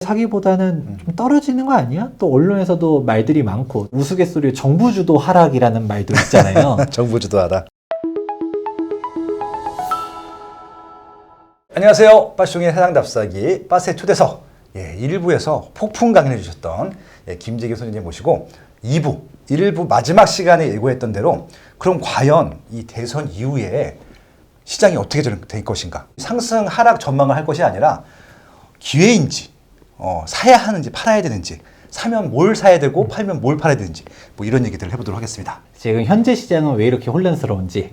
사기보다는 좀 떨어지는 거 아니야? 또 언론에서도 말들이 많고 우스갯소리로 정부주도 하락이라는 말도 있잖아요. 정부주도 하락. 안녕하세요. 빠숑의 해당 답사기 빠세 초대석 1부에서 폭풍 강연해 주셨던 김재규 선생님 모시고 2부 1부 마지막 시간에 예고했던 대로 그럼 과연 이 대선 이후에 시장이 어떻게 될 것인가, 상승 하락 전망을 할 것이 아니라 기회인지 사야 하는지 팔아야 되는지, 사면 뭘 사야 되고 팔면 뭘 팔아야 되는지 뭐 이런 얘기들을 해보도록 하겠습니다. 지금 현재 시장은 왜 이렇게 혼란스러운지,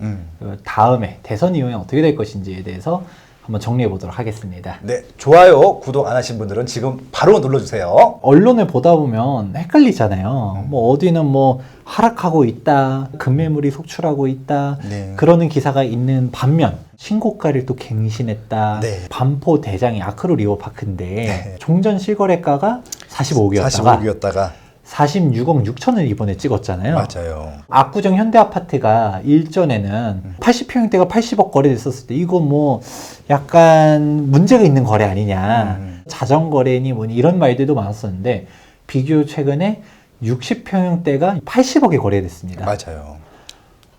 다음에 대선 이후에 어떻게 될 것인지에 대해서 한번 정리해 보도록 하겠습니다. 네, 좋아요, 구독 안 하신 분들은 지금 바로 눌러주세요. 언론을 보다 보면 헷갈리잖아요. 뭐 어디는 뭐 하락하고 있다, 급매물이 속출하고 있다, 네. 그러는 기사가 있는 반면 신고가를 또 갱신했다. 네. 반포 대장이 아크로 리오파크인데 네. 종전 실거래가가 45억이었다가 45억이었다가 46억 6천을 이번에 찍었잖아요. 맞아요. 압구정 현대아파트가 일전에는 80평형대가 80억 거래됐었을 때 이거 뭐 약간 문제가 있는 거래 아니냐, 자전거래니 뭐니 이런 말들도 많았었는데 비교 최근에 60평형대가 80억에 거래됐습니다. 맞아요.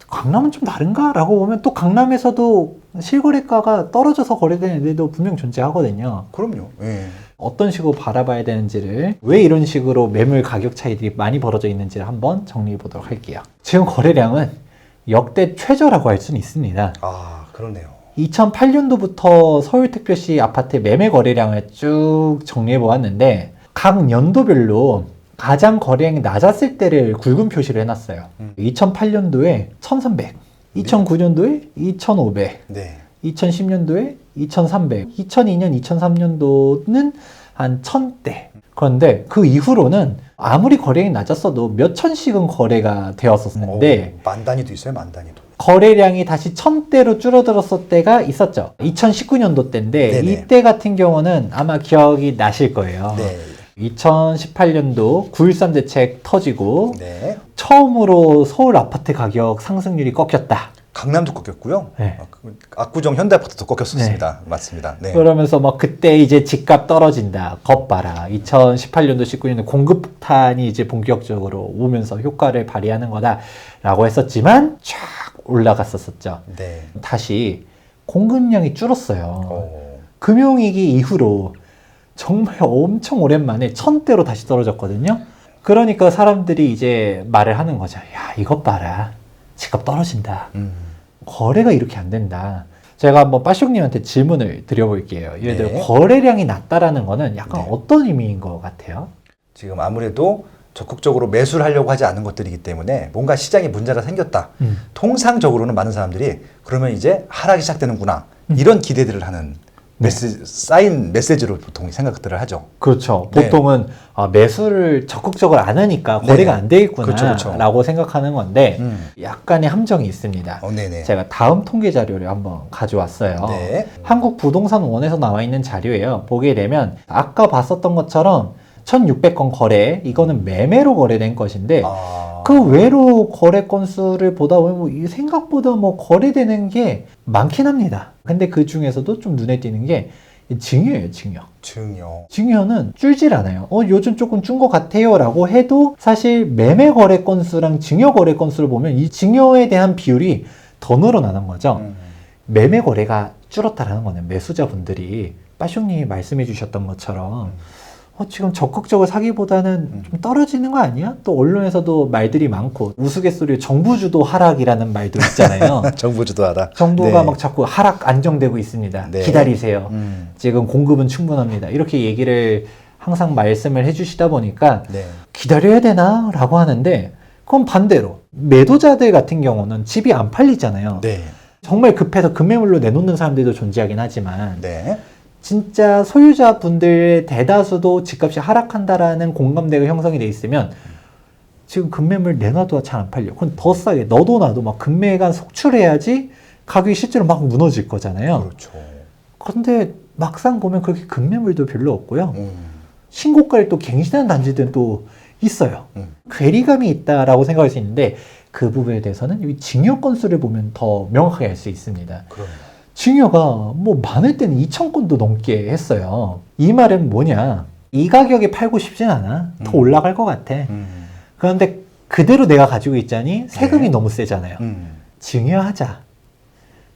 강남은 좀 다른가? 라고 보면 또 강남에서도 실거래가가 떨어져서 거래되는 데도 분명 존재하거든요. 그럼요. 예. 어떤 식으로 바라봐야 되는지를, 왜 이런 식으로 매물 가격 차이들이 많이 벌어져 있는지를 한번 정리해 보도록 할게요. 지금 거래량은 역대 최저라고 할 수는 있습니다. 아, 그러네요. 2008년도부터 서울특별시 아파트 매매 거래량을 쭉 정리해 보았는데 각 연도별로 가장 거래량이 낮았을 때를 굵은 표시를 해놨어요. 2008년도에 1300, 2009년도에 2500, 네. 2010년도에 2300, 2002년, 2003년도는 한 1000대. 그런데 그 이후로는 아무리 거래량이 낮았어도 몇 천씩은 거래가 되었었는데 만 단위도 있어요, 만 단위도. 거래량이 다시 1000대로 줄어들었을 때가 있었죠. 2019년도 때인데 네네. 이때 같은 경우는 아마 기억이 나실 거예요. 네. 2018년도 9.13 대책 터지고 네. 처음으로 서울 아파트 가격 상승률이 꺾였다. 강남도 꺾였고요. 네. 압구정 현대아파트도 꺾였었습니다. 맞습니다. 네. 그러면서 막 그때 이제 집값 떨어진다, 겁봐라. 2018년도, 19년도 공급 폭탄이 이제 본격적으로 오면서 효과를 발휘하는 거다라고 했었지만 쫙 올라갔었죠. 네. 다시 공급량이 줄었어요. 오. 금융위기 이후로 정말 엄청 오랜만에 1000대로 다시 떨어졌거든요. 그러니까 사람들이 이제 말을 하는 거죠. 야, 이것 봐라. 집값 떨어진다. 거래가 이렇게 안 된다. 제가 한번 빠숑님한테 질문을 드려볼게요. 예를 들어 네. 거래량이 낮다라는 거는 약간 네. 어떤 의미인 것 같아요? 지금 아무래도 적극적으로 매수를 하려고 하지 않는 것들이기 때문에 뭔가 시장에 문제가 생겼다. 통상적으로는 많은 사람들이 그러면 이제 하락이 시작되는구나. 이런 기대들을 하는 쌓인 메시지로 보통 생각들을 하죠. 그렇죠. 네. 보통은 매수를 적극적으로 안 하니까 거래가 네. 안 되겠구나 그렇죠. 라고 생각하는 건데 약간의 함정이 있습니다. 네네. 제가 다음 통계 자료를 한번 가져왔어요. 네. 한국부동산원에서 나와 있는 자료예요. 보게 되면 아까 봤었던 것처럼 1600건 거래, 이거는 매매로 거래된 것인데 그 외로 거래 건수를 보다 보면 뭐 생각보다 뭐 거래되는 게 많긴 합니다. 근데 그 중에서도 좀 눈에 띄는 게 증여예요, 증여. 증여는 줄질 않아요. 요즘 조금 준 것 같아요 라고 해도 사실 매매 거래 건수랑 증여 거래 건수를 보면 이 증여에 대한 비율이 더 늘어나는 거죠. 매매 거래가 줄었다라는 거는 매수자분들이 빠숑님이 말씀해 주셨던 것처럼 지금 적극적으로 사기보다는 좀 떨어지는 거 아니야? 또 언론에서도 말들이 많고 우스갯소리로 정부주도 하락이라는 말도 있잖아요. 정부주도 하락. 정부가 네. 막 자꾸 하락 안정되고 있습니다. 네. 기다리세요. 지금 공급은 충분합니다. 이렇게 얘기를 항상 말씀을 해주시다 보니까 네. 기다려야 되나? 라고 하는데 그럼 반대로 매도자들 같은 경우는 집이 안 팔리잖아요. 네. 정말 급해서 급매물로 내놓는 사람들도 존재하긴 하지만 네. 진짜 소유자분들의 대다수도 집값이 하락한다라는 공감대가 형성이 돼 있으면 지금 급매물 내놔도 잘 안 팔려. 그럼 더 싸게 너도 나도 막 급매가 속출해야지 가격이 실제로 막 무너질 거잖아요. 그렇죠. 그런데 막상 보면 그렇게 급매물도 별로 없고요. 신고가를 또 갱신하는 단지들은 또 있어요. 괴리감이 있다라고 생각할 수 있는데 그 부분에 대해서는 이 증여 건수를 보면 더 명확하게 알 수 있습니다. 그럼요. 증여가 뭐 많을 때는 2,000건도 넘게 했어요. 이 말은 뭐냐? 이 가격에 팔고 싶진 않아. 더 올라갈 것 같아. 그런데 그대로 내가 가지고 있자니 세금이 네. 너무 세잖아요. 증여하자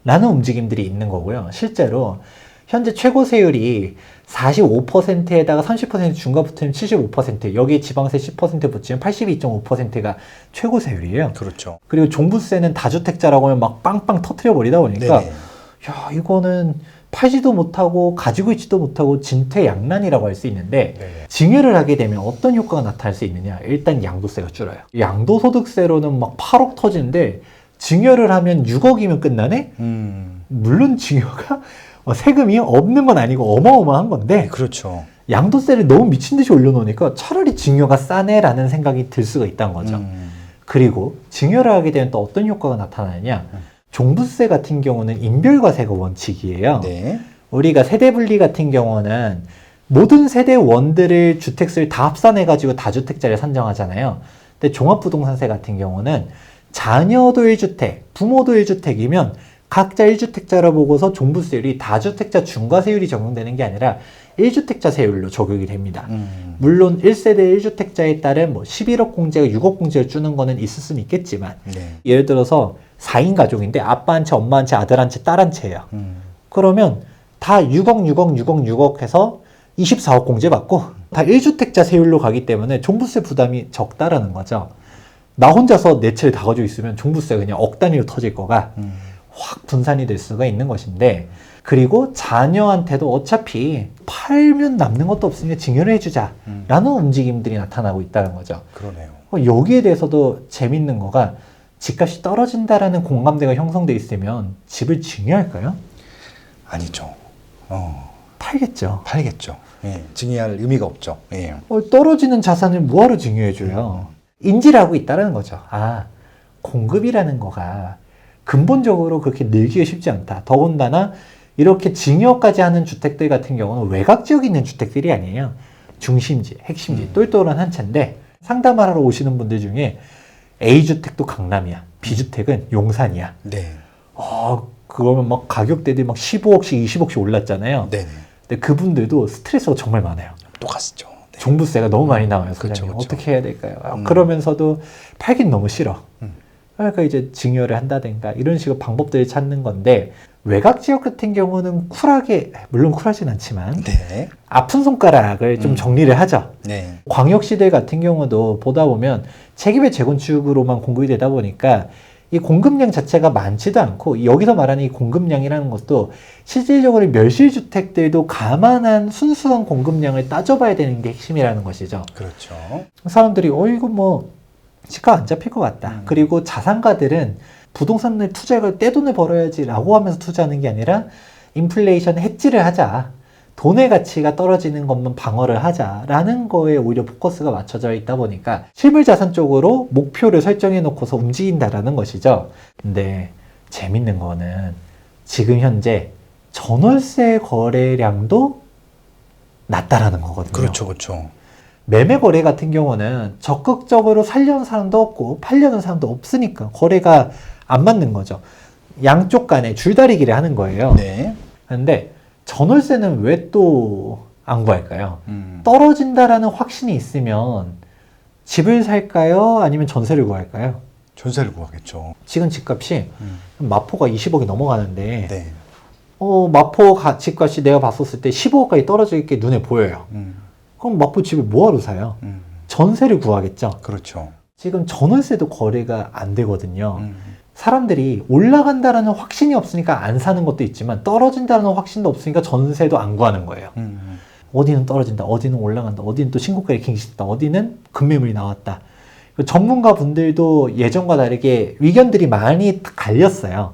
라는 움직임들이 있는 거고요. 실제로 현재 최고 세율이 45%에다가 30% 중과 붙으면 75%, 여기에 지방세 10% 붙이면 82.5%가 최고 세율이에요. 그렇죠. 그리고 종부세는 다주택자라고 하면 막 빵빵 터트려 버리다 보니까 네네. 야, 이거는 팔지도 못하고 가지고 있지도 못하고 진퇴양난이라고 할 수 있는데 네네. 증여를 하게 되면 어떤 효과가 나타날 수 있느냐. 일단 양도세가 줄어요. 양도소득세로는 막 8억 터지는데 증여를 하면 6억이면 끝나네? 물론 증여가 세금이 없는 건 아니고 어마어마한 건데 그렇죠. 양도세를 너무 미친 듯이 올려놓으니까 차라리 증여가 싸네라는 생각이 들 수가 있다는 거죠. 그리고 증여를 하게 되면 또 어떤 효과가 나타나느냐. 종부세 같은 경우는 인별과세가 원칙이에요. 네. 우리가 세대분리 같은 경우는 모든 세대원들을 주택수를 다 합산해가지고 다주택자를 산정하잖아요. 근데 종합부동산세 같은 경우는 자녀도 1주택, 부모도 1주택이면 각자 1주택자라 보고서 종부세율이 다주택자 중과세율이 적용되는 게 아니라 1주택자 세율로 적용이 됩니다. 물론 1세대 1주택자에 따른 뭐 11억 공제가 6억 공제를 주는 거는 있을 수는 있겠지만 네. 예를 들어서 4인 가족인데 아빠 한 채, 엄마 한 채, 아들 한 채, 딸 한 채예요. 그러면 다 6억, 6억, 6억, 6억 해서 24억 공제 받고 다 1주택자 세율로 가기 때문에 종부세 부담이 적다라는 거죠. 나 혼자서 네 채를 다 가지고 있으면 종부세가 그냥 억 단위로 터질 거가 확 분산이 될 수가 있는 것인데, 그리고 자녀한테도 어차피 팔면 남는 것도 없으니까 증여를 해주자 라는 움직임들이 나타나고 있다는 거죠. 그러네요. 여기에 대해서도 재밌는 거가 집값이 떨어진다라는 공감대가 형성돼 있으면 집을 증여할까요? 아니죠. 팔겠죠. 팔겠죠. 예. 증여할 의미가 없죠. 예. 떨어지는 자산을 뭐하러 증여해줘요? 인지를 하고 있다는 거죠. 아, 공급이라는 거가 근본적으로 그렇게 늘기가 쉽지 않다. 더군다나 이렇게 증여까지 하는 주택들 같은 경우는 외곽 지역에 있는 주택들이 아니에요. 중심지, 핵심지, 똘똘한 한 채인데 상담을 하러 오시는 분들 중에 A주택도 강남이야. B주택은 용산이야. 네. 그러면 막 가격대들이 막 15억씩, 20억씩 올랐잖아요. 네네. 근데 그분들도 스트레스가 정말 많아요. 똑같죠. 네. 종부세가 너무 많이 나와요. 그쵸, 소장님. 그쵸. 어떻게 해야 될까요? 그러면서도 팔긴 너무 싫어. 그러니까 이제 증여를 한다든가 이런 식으로 방법들을 찾는 건데, 외곽 지역 같은 경우는 쿨하게, 물론 쿨하진 않지만 네. 아픈 손가락을 좀 정리를 하죠. 네. 광역시들 같은 경우도 보다 보면 체계별 재건축으로만 공급이 되다 보니까 이 공급량 자체가 많지도 않고, 여기서 말하는 이 공급량이라는 것도 실질적으로 멸실주택들도 감안한 순수한 공급량을 따져봐야 되는 게 핵심이라는 것이죠. 그렇죠. 사람들이 이거 뭐 시가 안 잡힐 것 같다. 그리고 자산가들은 부동산을 투자할 떼돈을 벌어야지 라고 하면서 투자하는 게 아니라 인플레이션 해지를 하자, 돈의 가치가 떨어지는 것만 방어를 하자라는 거에 오히려 포커스가 맞춰져 있다 보니까 실물자산 쪽으로 목표를 설정해 놓고서 움직인다라는 것이죠. 근데 재밌는 거는 지금 현재 전월세 거래량도 낮다라는 거거든요. 그렇죠. 그렇죠. 매매 거래 같은 경우는 적극적으로 살려는 사람도 없고 팔려는 사람도 없으니까 거래가 안 맞는 거죠. 양쪽 간에 줄다리기를 하는 거예요. 네. 근데 전월세는 왜 또 안 구할까요? 음. 떨어진다라는 확신이 있으면 집을 살까요? 아니면 전세를 구할까요? 전세를 구하겠죠. 지금 집값이 마포가 20억이 넘어가는데 네. 마포 집값이 내가 봤었을 때 15억까지 떨어질 게 눈에 보여요. 그럼 마포 집을 뭐하러 사요? 전세를 구하겠죠. 그렇죠. 지금 전월세도 거래가 안 되거든요. 사람들이 올라간다라는 확신이 없으니까 안 사는 것도 있지만 떨어진다는 확신도 없으니까 전세도 안 구하는 거예요. 어디는 떨어진다, 어디는 올라간다, 어디는 또 신고가를 갱신했다, 어디는 급매물이 나왔다. 전문가 분들도 예전과 다르게 의견들이 많이 갈렸어요.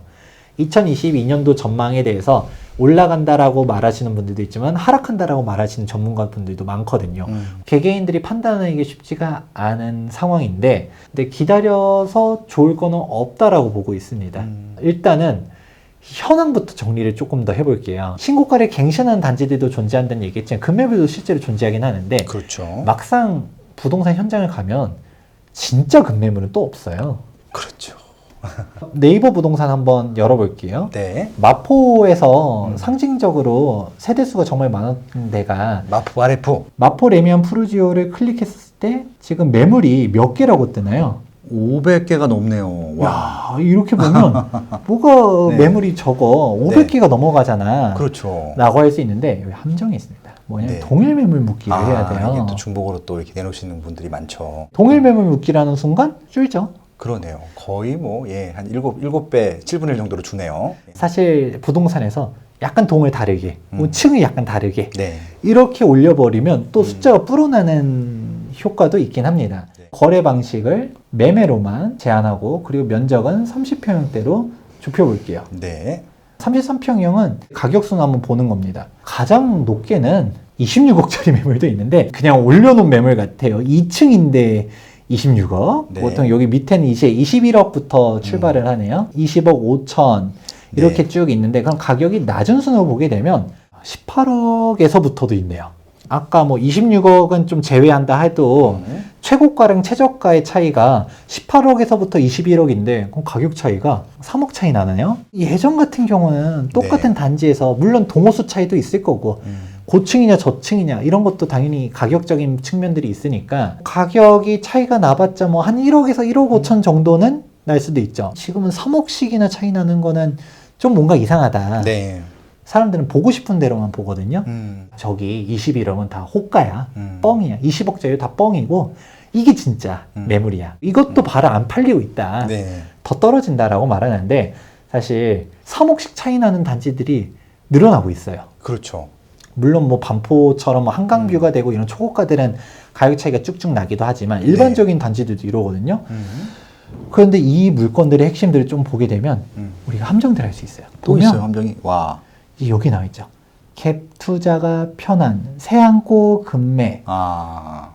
2022년도 전망에 대해서 올라간다라고 말하시는 분들도 있지만 하락한다라고 말하시는 전문가 분들도 많거든요. 개개인들이 판단하는 게 쉽지가 않은 상황인데, 근데 기다려서 좋을 거는 없다라고 보고 있습니다. 일단은 현황부터 정리를 조금 더 해볼게요. 신고가를 갱신하는 단지들도 존재한다는 얘기했지만 급매물도 실제로 존재하긴 하는데, 그렇죠. 막상 부동산 현장을 가면 진짜 급매물은 또 없어요. 그렇죠. 네이버 부동산 한번 열어볼게요. 네. 마포에서 상징적으로 세대수가 정말 많은 데가 마포 RF. 마포 레미안 푸르지오를 클릭했을 때 지금 매물이 몇 개라고 뜨나요? 500개가 넘네요. 와. 야, 이렇게 보면 뭐가 네. 매물이 적어 500개가 넘어가잖아 그렇죠. 라고 할 수 있는데 여기 함정이 있습니다. 뭐냐면 네. 동일 매물 묶기를 해야 돼요. 이게 또 중복으로 또 이렇게 내놓으시는 분들이 많죠. 동일 매물 묶기라는 순간 줄죠. 그러네요. 거의 뭐, 예, 한 7배, 7분의 1 정도로 주네요. 사실 부동산에서 약간 동을 다르게, 층이 약간 다르게 네. 이렇게 올려버리면 또 숫자가 불어나는 효과도 있긴 합니다. 네. 거래 방식을 매매로만 제한하고 그리고 면적은 30평형대로 좁혀볼게요. 네. 33평형은 가격수는 한번 보는 겁니다. 가장 높게는 26억짜리 매물도 있는데 그냥 올려놓은 매물 같아요. 2층인데 26억. 네. 보통 여기 밑에는 이제 21억부터 출발을 하네요. 20억 5천 이렇게 네. 쭉 있는데 그럼 가격이 낮은 순으로 보게 되면 18억에서부터도 있네요. 아까 뭐 26억은 좀 제외한다 해도 최고가랑 최저가의 차이가 18억에서부터 21억인데 그럼 가격 차이가 3억 차이 나나요? 예전 같은 경우는 똑같은 단지에서 물론 동호수 차이도 있을 거고 고층이냐 저층이냐 이런 것도 당연히 가격적인 측면들이 있으니까 가격이 차이가 나봤자 뭐 한 1억에서 1억 5천 정도는 날 수도 있죠. 지금은 3억씩이나 차이 나는 거는 좀 뭔가 이상하다. 네. 사람들은 보고 싶은 대로만 보거든요. 저기 21억은 다 호가야. 뻥이야. 20억짜리 다 뻥이고 이게 진짜 매물이야. 이것도 바로 안 팔리고 있다. 네. 더 떨어진다라고 말하는데 사실 3억씩 차이 나는 단지들이 늘어나고 있어요. 그렇죠. 물론 뭐 반포처럼 뭐 한강뷰가 되고 이런 초고가들은 가격 차이가 쭉쭉 나기도 하지만 일반적인 단지들도 이러거든요. 그런데 이 물건들의 핵심들을 좀 보게 되면 우리가 함정들 할 수 있어요. 또 보면 있어요, 함정이. 와. 여기 나와 있죠. 갭 투자가 편한 세안고 금매.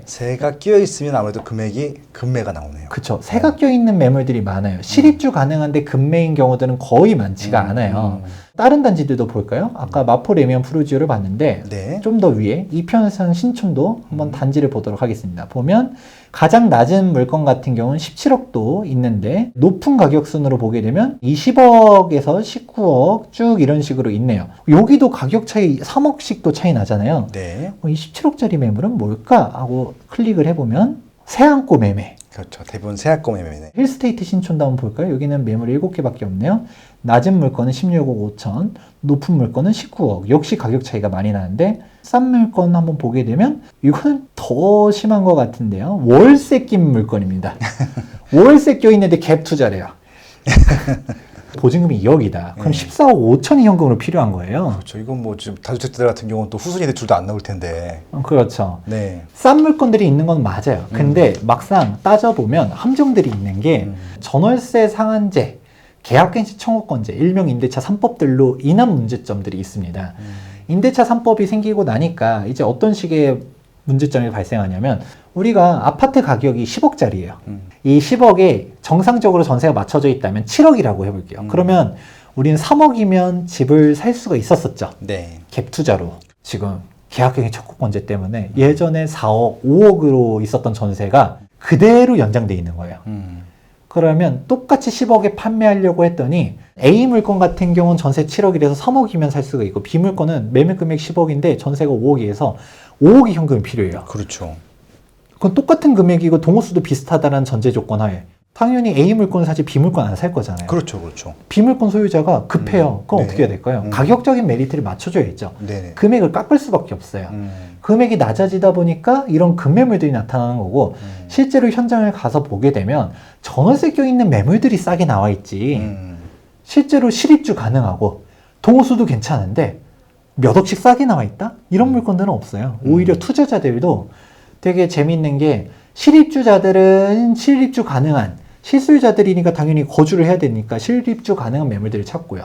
새가 끼어 있으면 아무래도 금매가 나오네요. 그쵸. 새가 껴있는 매물들이 많아요. 실입주 가능한데 금매인 경우들은 거의 많지가 않아요. 다른 단지들도 볼까요? 아까 마포 레미안 푸르지오를 봤는데 네. 좀 더 위에 이편산 신촌도 한번 단지를 보도록 하겠습니다. 보면 가장 낮은 물건 같은 경우는 17억도 있는데 높은 가격 순으로 보게 되면 20억에서 19억 쭉 이런 식으로 있네요. 여기도 가격 차이 3억씩도 차이 나잖아요. 네. 이 17억짜리 매물은 뭘까? 하고 클릭을 해보면 새안고 매매. 그렇죠. 대부분 새학고 매매네. 힐스테이트 신촌도 한번 볼까요? 여기는 매물이 7개밖에 없네요. 낮은 물건은 16억 5천, 높은 물건은 19억. 역시 가격 차이가 많이 나는데 싼 물건 한번 보게 되면 이거는 더 심한 것 같은데요. 월세 낀 물건입니다. 월세 껴있는데 갭 투자래요. 보증금이 2억이다. 그럼 14억 5천이 현금으로 필요한 거예요. 그렇죠. 이건 뭐 지금 다주택자들 같은 경우는 또 후순위 대출도 안 나올 텐데. 그렇죠. 네. 싼 물건들이 있는 건 맞아요. 근데 막상 따져보면 함정들이 있는 게 전월세 상한제, 계약갱신 청구권제, 일명 임대차 3법들로 인한 문제점들이 있습니다. 임대차 3법이 생기고 나니까 이제 어떤 식의 문제점이 발생하냐면 우리가 아파트 가격이 10억짜리예요. 이 10억에 정상적으로 전세가 맞춰져 있다면 7억이라고 해볼게요. 그러면 우리는 3억이면 집을 살 수가 있었었죠. 네. 갭 투자로. 지금 계약갱신 청구권제 때문에 예전에 4억, 5억으로 있었던 전세가 그대로 연장돼 있는 거예요. 그러면 똑같이 10억에 판매하려고 했더니 A 물건 같은 경우는 전세 7억이라서 3억이면 살 수가 있고 B 물건은 매매 금액 10억인데 전세가 5억이어서 5억이 현금이 필요해요. 그렇죠. 그건 똑같은 금액이고 동호수도 비슷하다는 전제 조건 하에 당연히 A 물건을 사지 B 물건 안 살 거잖아요. 그렇죠. 그렇죠. B 물건 소유자가 급해요. 그럼 네. 어떻게 해야 될까요? 가격적인 메리트를 맞춰줘야죠. 네네. 금액을 깎을 수밖에 없어요. 금액이 낮아지다 보니까 이런 급매물들이 나타나는 거고 실제로 현장을 가서 보게 되면 전월세 껴있는 매물들이 싸게 나와 있지 실제로 실입주 가능하고 동호수도 괜찮은데 몇 억씩 싸게 나와 있다? 이런 물건들은 없어요. 오히려 투자자들도 되게 재밌는 게 실입주자들은 실입주 가능한 실수요자들이니까 당연히 거주를 해야 되니까 실입주 가능한 매물들을 찾고요.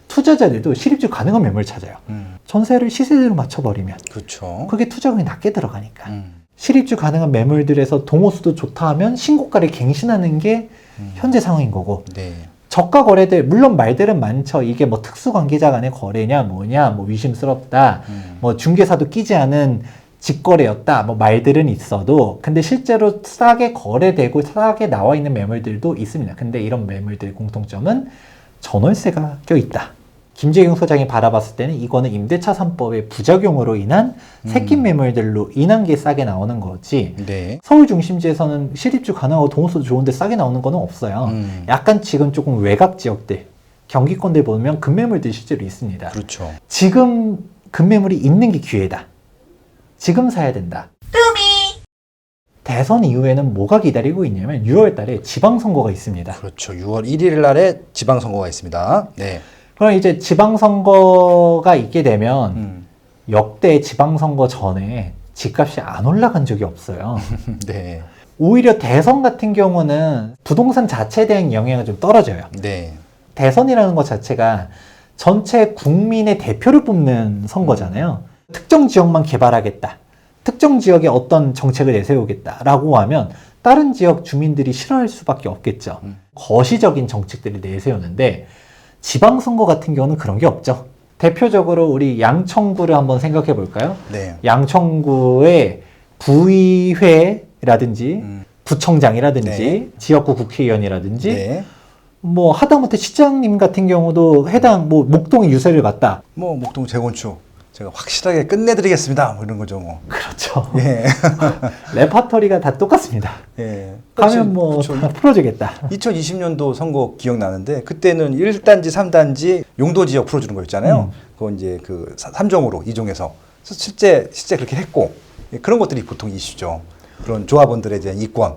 투자자들도 실입주 가능한 매물을 찾아요. 전세를 시세대로 맞춰버리면 그렇죠. 그게 투자금이 낮게 들어가니까 실입주 가능한 매물들에서 동호수도 좋다 하면 신고가를 갱신하는 게 현재 상황인 거고 네. 저가 거래들 물론 말들은 많죠. 이게 뭐 특수관계자 간의 거래냐 뭐냐 뭐 위심스럽다 뭐 중개사도 끼지 않은 직거래였다 뭐 말들은 있어도 근데 실제로 싸게 거래되고 싸게 나와 있는 매물들도 있습니다. 근데 이런 매물들의 공통점은 전월세가 껴있다. 김재경 소장이 바라봤을 때는 이거는 임대차 3법의 부작용으로 인한 새낀 매물들로 인한 게 싸게 나오는 거지. 네. 서울 중심지에서는 실입주 가능하고 동호수도 좋은데 싸게 나오는 거는 없어요. 약간 지금 조금 외곽 지역들, 경기권들 보면 급매물들이 실제로 있습니다. 그렇죠. 지금 급매물이 있는 게 기회다. 지금 사야 된다. 대선 이후에는 뭐가 기다리고 있냐면 6월 달에 지방선거가 있습니다. 그렇죠. 6월 1일 날에 지방선거가 있습니다. 네. 그럼 이제 지방선거가 있게 되면 역대 지방선거 전에 집값이 안 올라간 적이 없어요. 네. 오히려 대선 같은 경우는 부동산 자체에 대한 영향이 좀 떨어져요. 네. 대선이라는 것 자체가 전체 국민의 대표를 뽑는 선거잖아요. 특정 지역만 개발하겠다. 특정 지역에 어떤 정책을 내세우겠다라고 하면 다른 지역 주민들이 싫어할 수밖에 없겠죠. 거시적인 정책들을 내세우는데 지방선거 같은 경우는 그런 게 없죠. 대표적으로 우리 양천구를 한번 생각해 볼까요? 네. 양천구의 구의회라든지 구청장이라든지 네. 지역구 국회의원이라든지 네. 뭐 하다못해 시장님 같은 경우도 해당 뭐 목동에 유세를 갔다. 뭐 목동 재건축 제가 확실하게 끝내드리겠습니다. 뭐 이런 거죠. 뭐. 그렇죠. 예. 레파토리가 다 똑같습니다. 예. 가면 뭐 다 풀어주겠다. 2020년도 선거 기억나는데 그때는 1단지, 3단지 용도 지역 풀어주는 거였잖아요. 그거 이제 그 3종으로 이종해서 실제 그렇게 했고 예, 그런 것들이 보통 이슈죠. 그런 조합원들에 대한 이권.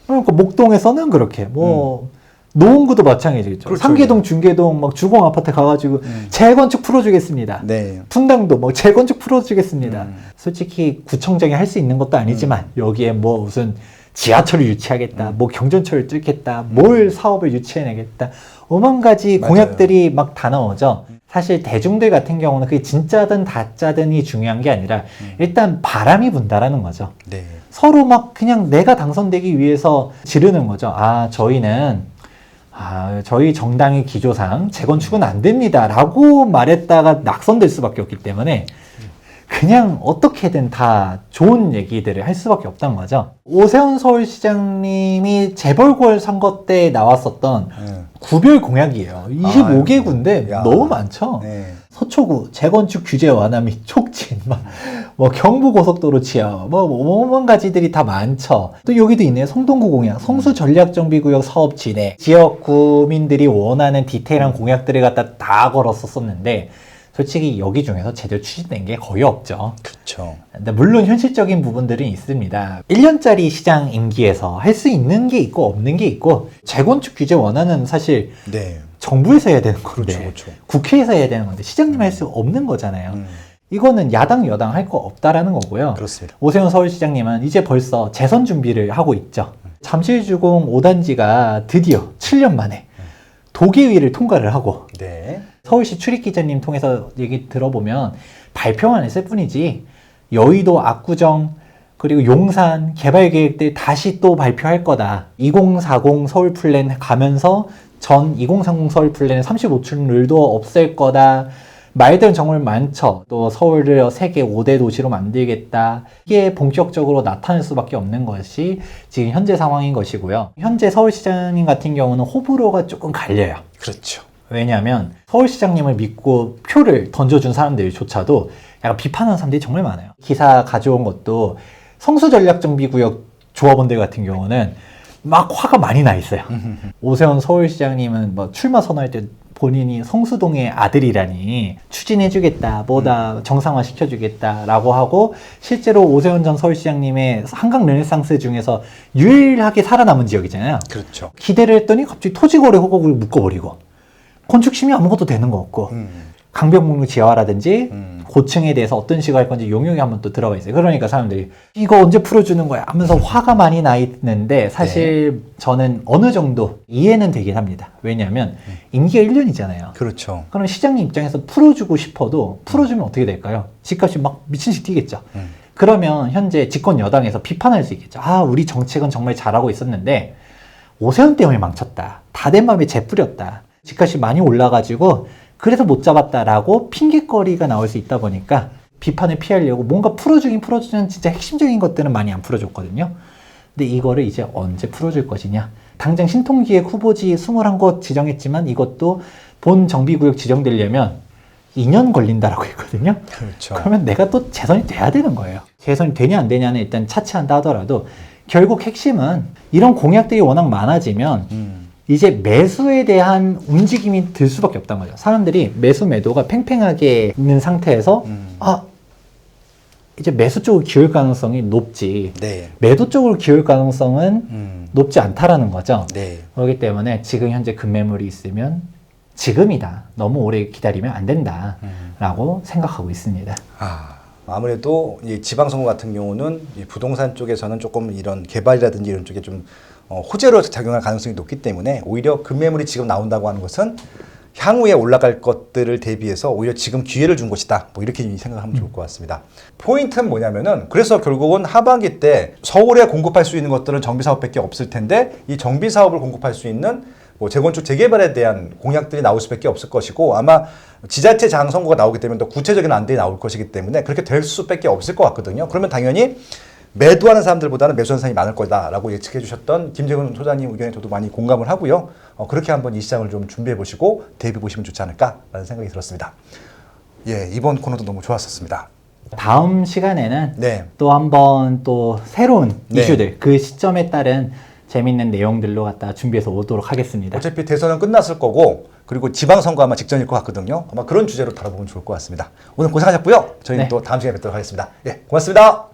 그러니까 목동에서는 그렇게 뭐 노원구도 마찬가지겠죠. 그렇죠. 상계동, 중계동 막 주공 아파트 가가지고 재건축 풀어주겠습니다. 네. 분당도 뭐 재건축 풀어주겠습니다. 솔직히 구청장이 할 수 있는 것도 아니지만 여기에 뭐 무슨 지하철을 유치하겠다, 뭐 경전철을 뚫겠다, 뭘 사업을 유치해내겠다, 오만 가지 맞아요. 공약들이 막 다 나오죠. 사실 대중들 같은 경우는 그게 진짜든 가짜든이 중요한 게 아니라 일단 바람이 분다라는 거죠. 네. 서로 막 그냥 내가 당선되기 위해서 지르는 거죠. 저희 정당의 기조상 재건축은 안 됩니다. 라고 말했다가 낙선될 수밖에 없기 때문에 그냥 어떻게든 다 좋은 얘기들을 할 수밖에 없다는 거죠. 오세훈 서울시장님이 재벌골 선거 때 나왔었던 구별 공약이에요. 25개구인데 야. 너무 많죠. 네. 서초구 재건축 규제 완화 및 촉진, 뭐 경부고속도로 취하, 뭐 오만 가지들이 다 많죠. 또 여기도 있네요. 성동구 공약, 성수 전략정비구역 사업 진행, 지역 구민들이 원하는 디테일한 공약들을 갖다 다 걸었었는데 솔직히 여기 중에서 제대로 추진된 게 거의 없죠. 그렇죠. 근데 물론 현실적인 부분들은 있습니다. 1년짜리 시장 임기에서 할 수 있는 게 있고 없는 게 있고 재건축 규제 원화는 사실 네. 정부에서 해야 되는 건데 그렇죠. 국회에서 해야 되는 건데 시장님 할 수 없는 거잖아요. 이거는 야당 여당 할 거 없다라는 거고요. 그렇습니다. 오세훈 서울시장님은 이제 벌써 재선 준비를 하고 있죠. 잠실주공 5단지가 드디어 7년 만에 도계위를 통과를 하고 네. 서울시 출입기자님 통해서 얘기 들어보면 발표만 했을 뿐이지 여의도 압구정 그리고 용산 개발 계획들 다시 또 발표할 거다. 2040 서울 플랜 가면서 전 2030 서울 플랜 35층을도 없앨 거다. 말들은 정말 많죠. 또 서울을 세계 5대 도시로 만들겠다. 이게 본격적으로 나타날 수밖에 없는 것이 지금 현재 상황인 것이고요. 현재 서울시장님 같은 경우는 호불호가 조금 갈려요. 그렇죠. 왜냐하면 서울시장님을 믿고 표를 던져준 사람들조차도 약간 비판하는 사람들이 정말 많아요. 기사 가져온 것도 성수전략정비구역 조합원들 같은 경우는 막 화가 많이 나 있어요. 오세훈 서울시장님은 뭐 출마 선언할 때 본인이 성수동의 아들이라니 추진해주겠다, 뭐다 정상화 시켜주겠다라고 하고 실제로 오세훈 전 서울시장님의 한강 르네상스 중에서 유일하게 살아남은 지역이잖아요. 그렇죠. 기대를 했더니 갑자기 토지거래 허가를 묶어버리고 건축심의 아무것도 되는 거 없고 강변북로 지하화라든지 고층에 대해서 어떤 식으로 할 건지 용역이 한번 또 들어가 있어요. 그러니까 사람들이 이거 언제 풀어주는 거야 하면서 화가 많이 나 있는데 사실 저는 어느 정도 이해는 되긴 합니다. 왜냐하면 임기가 1년이잖아요. 그렇죠. 그럼 시장님 입장에서 풀어주고 싶어도 풀어주면 어떻게 될까요? 집값이 막 미친 듯이 뛰겠죠. 그러면 현재 집권 여당에서 비판할 수 있겠죠. 우리 정책은 정말 잘하고 있었는데 오세훈 때문에 망쳤다. 다 된 맘에 재 뿌렸다. 집값이 많이 올라가지고 그래서 못 잡았다라고 핑계거리가 나올 수 있다 보니까 비판을 피하려고 뭔가 풀어주긴 풀어주는 진짜 핵심적인 것들은 많이 안 풀어줬거든요. 근데 이거를 이제 언제 풀어줄 것이냐. 당장 신통기획 후보지 21곳 지정했지만 이것도 본 정비구역 지정되려면 2년 걸린다라고 했거든요. 그렇죠. 그러면 내가 또 재선이 돼야 되는 거예요. 재선이 되냐 안 되냐는 일단 차치한다 하더라도 결국 핵심은 이런 공약들이 워낙 많아지면 이제 매수에 대한 움직임이 들 수밖에 없다는 거죠. 사람들이 매수 매도가 팽팽하게 있는 상태에서 이제 매수 쪽으로 기울 가능성이 높지 네. 매도 쪽으로 기울 가능성은 높지 않다라는 거죠. 네. 그렇기 때문에 지금 현재 급매물이 있으면 지금이다. 너무 오래 기다리면 안 된다라고 생각하고 있습니다. 아무래도 이 지방선거 같은 경우는 이 부동산 쪽에서는 조금 이런 개발이라든지 이런 쪽에 좀 호재로 작용할 가능성이 높기 때문에 오히려 급매물이 지금 나온다고 하는 것은 향후에 올라갈 것들을 대비해서 오히려 지금 기회를 준 것이다. 뭐 이렇게 생각하면 좋을 것 같습니다. 포인트는 뭐냐면은 그래서 결국은 하반기 때 서울에 공급할 수 있는 것들은 정비사업밖에 없을 텐데 이 정비사업을 공급할 수 있는 뭐 재건축 재개발에 대한 공약들이 나올 수밖에 없을 것이고 아마 지자체 장선거가 나오기 때문에 더 구체적인 안들이 나올 것이기 때문에 그렇게 될 수밖에 없을 것 같거든요. 그러면 당연히 매도하는 사람들보다는 매수하는 사람이 많을 거다라고 예측해 주셨던 김재근 소장님 의견에 저도 많이 공감을 하고요. 그렇게 한번 이 시장을 좀 준비해 보시고 대비 보시면 좋지 않을까라는 생각이 들었습니다. 예, 이번 코너도 너무 좋았었습니다. 다음 시간에는 네. 또 한번 또 새로운 네. 이슈들 그 시점에 따른 재밌는 내용들로 갖다 준비해서 오도록 하겠습니다. 어차피 대선은 끝났을 거고 그리고 지방선거 아마 직전일 것 같거든요. 아마 그런 주제로 다뤄보면 좋을 것 같습니다. 오늘 고생하셨고요. 저희는 네. 또 다음 시간에 뵙도록 하겠습니다. 예, 고맙습니다.